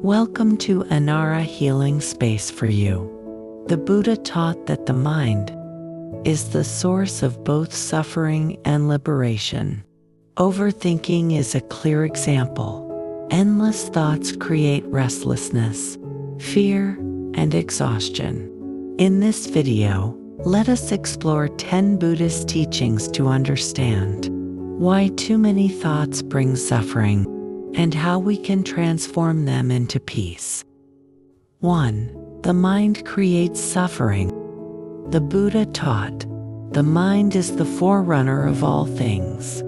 Welcome to Anara Healing Space for you. The Buddha taught that the mind is the source of both suffering and liberation. Overthinking is a clear example. Endless thoughts create restlessness, fear, and exhaustion. In this video, let us explore 10 Buddhist teachings to understand why too many thoughts bring suffering and how we can transform them into peace. 1. The mind creates suffering. The Buddha taught, the mind is the forerunner of all things.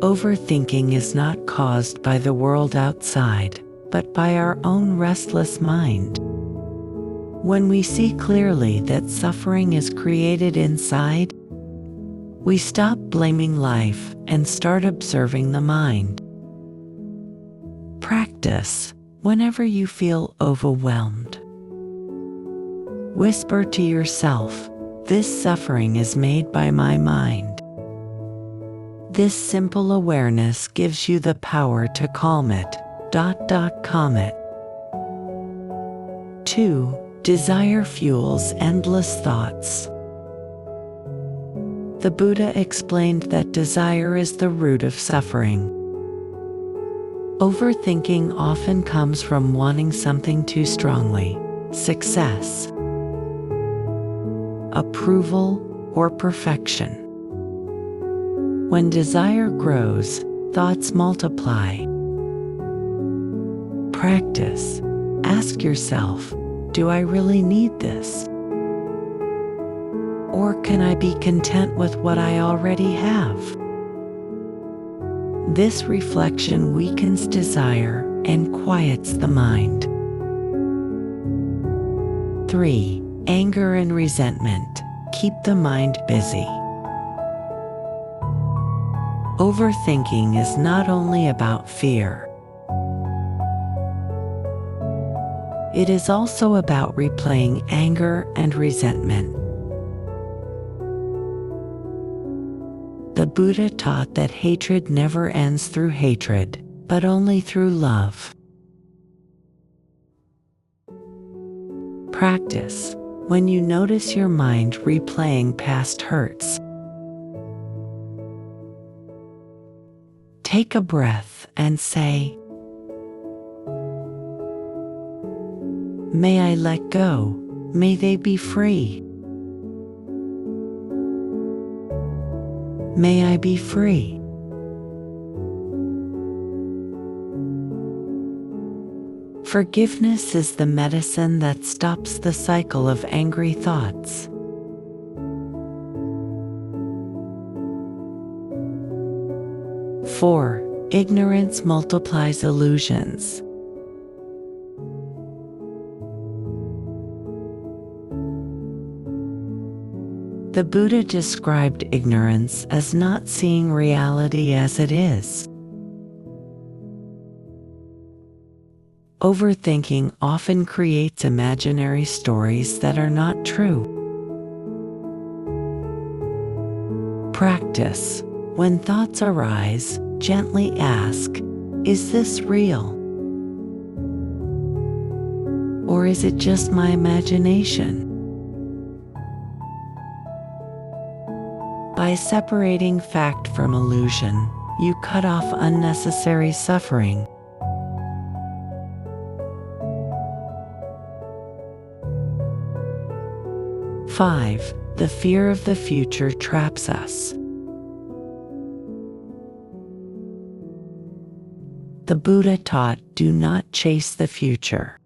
Overthinking is not caused by the world outside, but by our own restless mind. When we see clearly that suffering is created inside, we stop blaming life and start observing the mind. Practice whenever you feel overwhelmed. Whisper to yourself, "This suffering is made by my mind." This simple awareness gives you the power to calm it. Calm it. 2. Desire fuels endless thoughts. The Buddha explained that desire is the root of suffering. Overthinking often comes from wanting something too strongly: success, approval, or perfection. When desire grows, thoughts multiply. Practice. Ask yourself, do I really need this? Or can I be content with what I already have? This reflection weakens desire and quiets the mind. 3. Anger and resentment keep the mind busy. Overthinking is not only about fear. It is also about replaying anger and resentment. The Buddha taught that hatred never ends through hatred, but only through love. Practice when you notice your mind replaying past hurts. Take a breath and say, "May I let go, may they be free. May I be free." Forgiveness is the medicine that stops the cycle of angry thoughts. 4. Ignorance multiplies illusions. The Buddha described ignorance as not seeing reality as it is. Overthinking often creates imaginary stories that are not true. Practice. When thoughts arise, gently ask, "Is this real? Or is it just my imagination?" By separating fact from illusion, you cut off unnecessary suffering. 5. The fear of the future traps us. The Buddha taught, do not chase the future.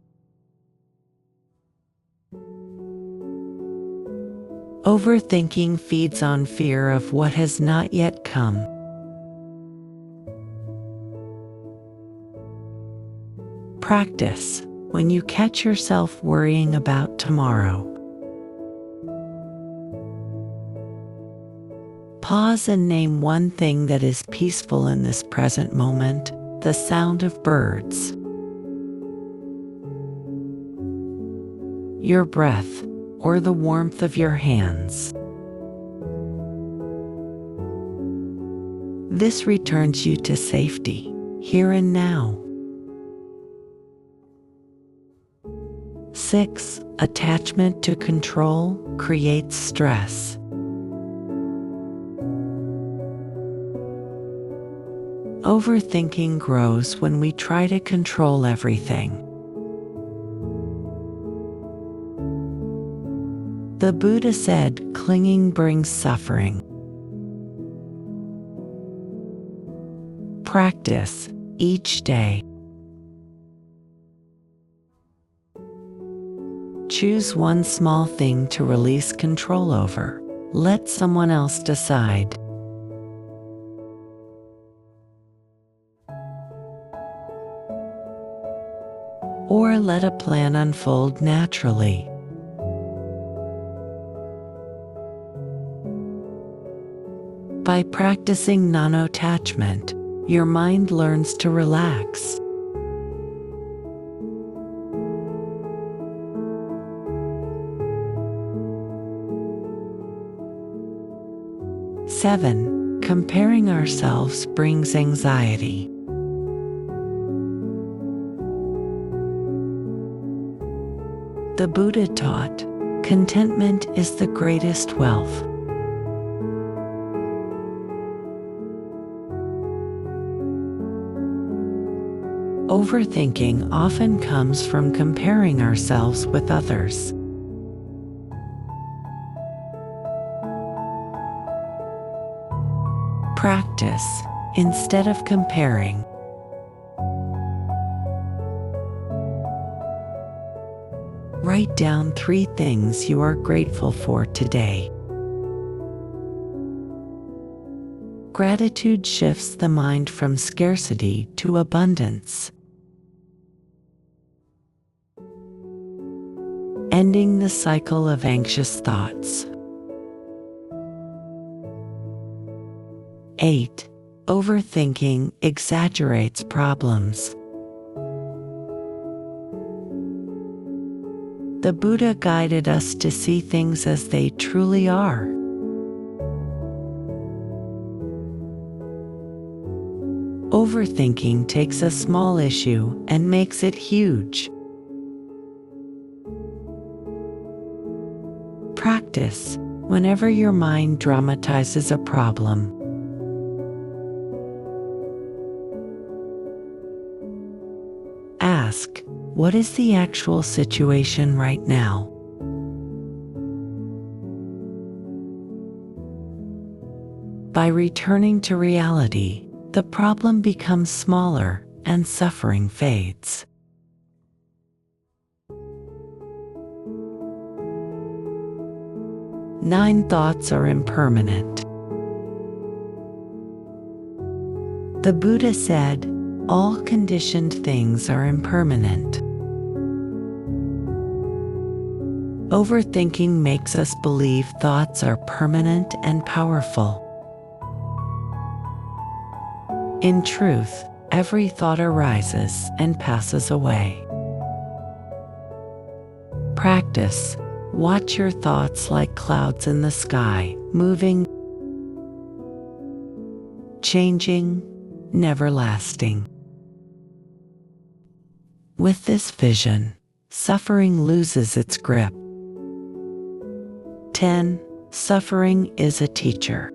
Overthinking feeds on fear of what has not yet come. Practice when you catch yourself worrying about tomorrow. Pause and name one thing that is peaceful in this present moment: the sound of birds, your breath, or the warmth of your hands. This returns you to safety, here and now. 6. Attachment to control creates stress. Overthinking grows when we try to control everything. The Buddha said, clinging brings suffering. Practice each day. Choose one small thing to release control over. Let someone else decide. Or let a plan unfold naturally. By practicing non-attachment, your mind learns to relax. Seven, comparing ourselves brings anxiety. The Buddha taught, contentment is the greatest wealth. Overthinking often comes from comparing ourselves with others. Practice instead of comparing. Write down 3 things you are grateful for today. Gratitude shifts the mind from scarcity to abundance. Ending the cycle of anxious thoughts. 8. Overthinking exaggerates problems. The Buddha guided us to see things as they truly are. Overthinking takes a small issue and makes it huge. Practice whenever your mind dramatizes a problem. Ask, what is the actual situation right now? By returning to reality, the problem becomes smaller and suffering fades. Nine thoughts are impermanent. The Buddha said, all conditioned things are impermanent. Overthinking makes us believe thoughts are permanent and powerful. In truth, every thought arises and passes away. Practice. Watch your thoughts like clouds in the sky, moving, changing, never lasting. With this vision, suffering loses its grip. 10. Suffering is a teacher.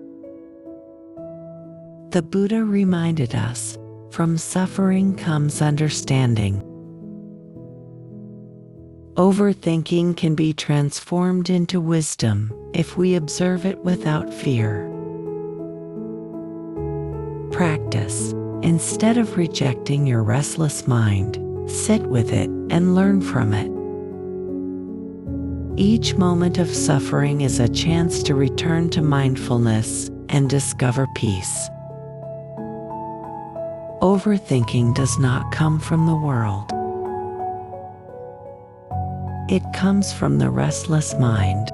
The Buddha reminded us, from suffering comes understanding. Overthinking can be transformed into wisdom if we observe it without fear. Practice. Instead of rejecting your restless mind, sit with it and learn from it. Each moment of suffering is a chance to return to mindfulness and discover peace. Overthinking does not come from the world. It comes from the restless mind.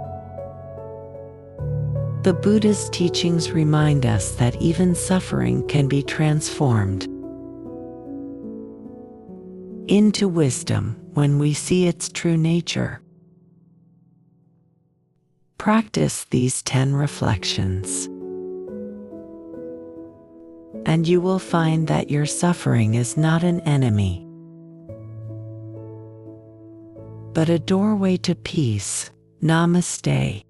The Buddha's teachings remind us that even suffering can be transformed into wisdom when we see its true nature. Practice these 10 reflections, and you will find that your suffering is not an enemy, but a doorway to peace. Namaste.